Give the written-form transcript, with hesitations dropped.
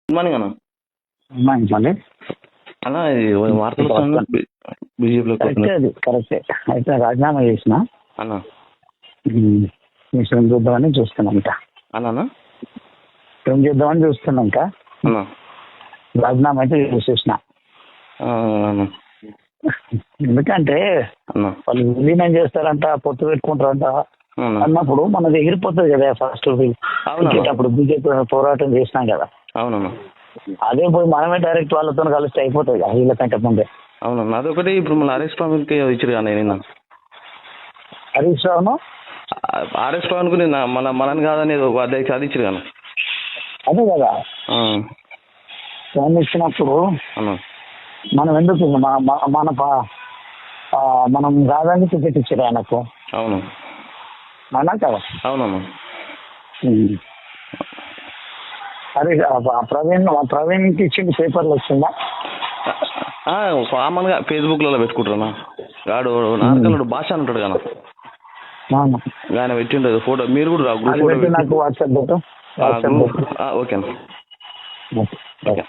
Good morning అన్న. మళ్ళీ అన్న ఇది వార్తలు బీజేపీలో కరెక్టే. అయితే రాజీనామా చేసిన అన్న మిషన్ చూద్దామని చూస్తున్నాం ఇంకా. అన్న ఏం చేద్దామని చూస్తున్నాం ఇంకా. అన్న రాజీనామా అయితే చేసేసిన. ఎందుకంటే వాళ్ళు విలీనం చేస్తారంట, పొత్తు పెట్టుకుంటారంట అన్నప్పుడు మనది ఎగిరిపోతుంది కదా. ఫస్ట్ అప్పుడు బీజేపీ పోరాటం చేసినాం కదా. అవునన్నా. అదే పోయి మనమే డైరెక్ట్ వాళ్ళతో కలిస్తే అయిపోతుంది కదా వీళ్ళకంటే ముందే. అవునన్నా. అదొకటి ఇప్పుడు మన హరీష్ పవన్కి ఇచ్చారు కదా. నేను హరీష్ రావును ఆర్ఎస్ పవన్ కు మనని కాదని అధ్యక్ష అది ఇచ్చారు కదా. అదే కదా ఫోన్ ఇచ్చినప్పుడు మనం ఎందుకు మనం రాజానికి టికెట్ ఇచ్చారు ఆయనకు. అవును అవునా కదా. అవునమ్మా. అరే ప్రవీణ్కి ఇచ్చింది పేపర్లు వచ్చిందా? కామన్గా ఫేస్బుక్లలో పెట్టుకుంటారా వాడు నార్కలుడు భాష అంటాడు కదా ఆయన పెట్టిండదు ఫోటో. మీరు కూడా నాకు వాట్సాప్ పెట్టు. ఓకేనా. ఓకే.